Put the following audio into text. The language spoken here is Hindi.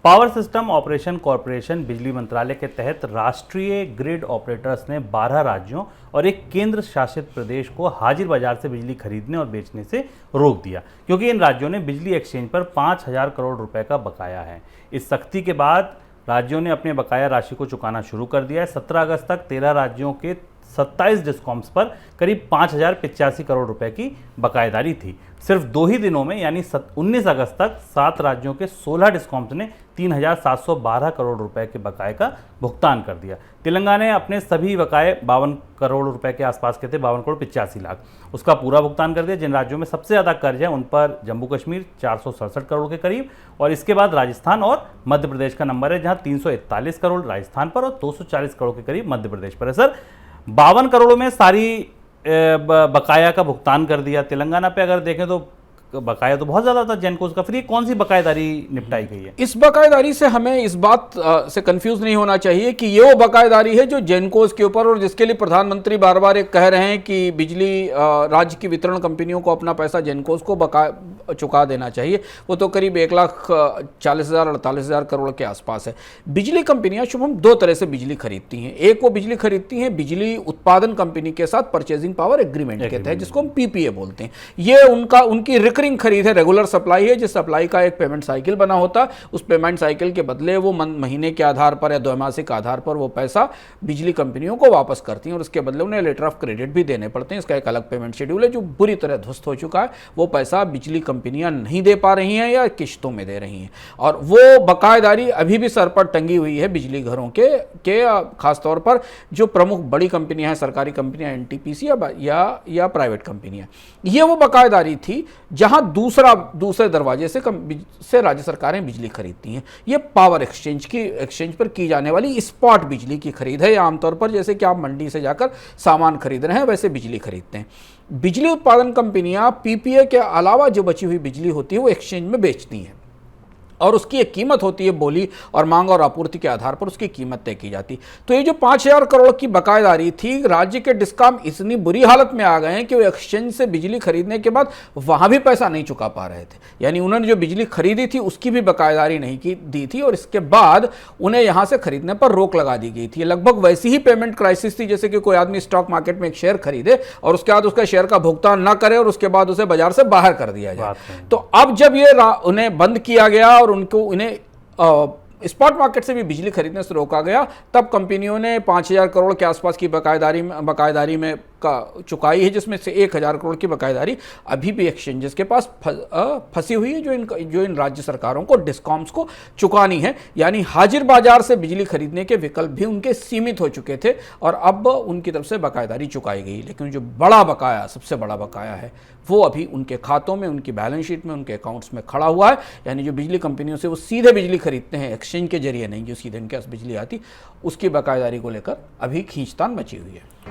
पावर सिस्टम ऑपरेशन कॉरपोरेशन बिजली मंत्रालय के तहत राष्ट्रीय ग्रिड ऑपरेटर्स ने 12 राज्यों और एक केंद्र शासित प्रदेश को हाजिर बाजार से बिजली खरीदने और बेचने से रोक दिया, क्योंकि इन राज्यों ने बिजली एक्सचेंज पर 5,000 करोड़ रुपए का बकाया है। इस सख्ती के बाद राज्यों ने अपने बकाया राशि को चुकाना शुरू कर दिया है। 17 अगस्त तक 13 राज्यों के 27 डिस्कॉम्स पर करीब 5,085 करोड़ रुपए की बकायेदारी थी। सिर्फ 2 ही दिनों में यानी 19 अगस्त तक 7 राज्यों के 16 डिस्कॉम्स ने 3,712 करोड़ रुपए के बकाये का भुगतान कर दिया। तेलंगाना ने अपने सभी बकाये 52 करोड़ रुपए के आसपास के थे, 52 करोड़ 85 लाख, उसका पूरा भुगतान कर दिया। जिन राज्यों में सबसे ज़्यादा कर्ज है उन पर जम्मू कश्मीर 467 करोड़ के करीब, और इसके बाद राजस्थान और मध्य प्रदेश का नंबर है, जहां 341 करोड़ राजस्थान पर और 240 करोड़ के करीब मध्य प्रदेश पर है। सर, 52 करोड़ में सारी बकाया का भुगतान कर दिया। तेलंगाना पे अगर देखें तो बकाया तो बहुत ज्यादा था जेनकोस का, फिर ये कौन सी बकायेदारी निपटाई गई है? इस बकायेदारी से हमें इस बात से कंफ्यूज नहीं होना चाहिए कि ये वो बकायेदारी है जो जेनकोस के ऊपर, और जिसके लिए प्रधानमंत्री बार बार एक कह रहे हैं कि बिजली राज्य की वितरण कंपनियों को अपना पैसा जेनकोस को चुका देना चाहिए। वो तो करीब 1,40,000 48,000 करोड़ के आसपास है। बिजली कंपनियां शुभम 2 तरह से बिजली खरीदती हैं। एक वो बिजली खरीदती हैं बिजली उत्पादन कंपनी के साथ परचेजिंग पावर एग्रीमेंट के तहत, जिसको हम पीपीए बोलते हैं। ये उनकी रिकरिंग खरीद है, रेगुलर सप्लाई है, जिस सप्लाई का एक पेमेंट साइकिल बना होता है। उस पेमेंट साइकिल के बदले वो महीने के आधार पर या द्वैमासिक आधार पर वो पैसा बिजली कंपनियों को वापस करती हैं, और उसके बदले उन्हें लेटर ऑफ क्रेडिट भी देने पड़ते हैं। इसका एक अलग पेमेंट शेड्यूल है जो बुरी तरह ध्वस्त हो चुका है। वो पैसा बिजली कंपनियां नहीं दे पा रही हैं या किश्तों में दे रही हैं, और वो बकायेदारी अभी भी सर पर टंगी हुई है बिजली घरों के खासतौर पर जो प्रमुख बड़ी कंपनियां हैं, सरकारी कंपनियां, एनटीपीसी या प्राइवेट कंपनियां। ये वो बकायेदारी थी जहां दूसरे दरवाजे से राज्य सरकारें बिजली खरीदती हैं। ये पावर एक्सचेंज पर की जाने वाली स्पॉट बिजली की खरीद है। आमतौर पर जैसे कि आप मंडी से जाकर सामान खरीद रहे हैं वैसे बिजली खरीदते हैं। बिजली उत्पादन कंपनियां पीपीए के अलावा जो बची हुई बिजली होती है वो एक्सचेंज में बेचती हैं, और उसकी एक कीमत होती है, बोली और मांग और आपूर्ति के आधार पर उसकी कीमत तय की जाती। तो ये जो 5,000 करोड़ की बकायेदारी थी, राज्य के डिस्कॉम इतनी बुरी हालत में आ गए हैं कि वो एक्सचेंज से बिजली खरीदने के बाद वहां भी पैसा नहीं चुका पा रहे थे। यानी उन्होंने जो बिजली खरीदी थी उसकी भी बकायेदारी नहीं दी थी, और इसके बाद उन्हें यहां से खरीदने पर रोक लगा दी गई थी। लगभग वैसी ही पेमेंट क्राइसिस थी जैसे कि कोई आदमी स्टॉक मार्केट में एक शेयर खरीदे और उसके बाद उसका शेयर का भुगतान न करे और उसके बाद उसे बाजार से बाहर कर दिया जाए। तो अब जब ये उन्हें बंद किया गया और इन्हें स्पॉट मार्केट से भी बिजली खरीदने से रोका गया, तब कंपनियों ने 5,000 करोड़ के आसपास की बकायेदारी में चुकाई है, जिसमें से 1,000 करोड़ की बकायेदारी अभी भी एक्सचेंजेस के पास फंसी हुई है, जो इन राज्य सरकारों को, डिस्कॉम्स को चुकानी है। यानी हाजिर बाजार से बिजली खरीदने के विकल्प भी उनके सीमित हो चुके थे, और अब उनकी तरफ से बकायेदारी चुकाई गई। लेकिन जो सबसे बड़ा बकाया है वो अभी उनके खातों में, उनकी बैलेंस शीट में, उनके अकाउंट्स में खड़ा हुआ है। यानी जो बिजली कंपनियों से वो सीधे बिजली खरीदते हैं, एक्सचेंज के जरिए नहीं, जो सीधे उनके पास बिजली आती, उसकी बकायेदारी को लेकर अभी खींचतान मची हुई है।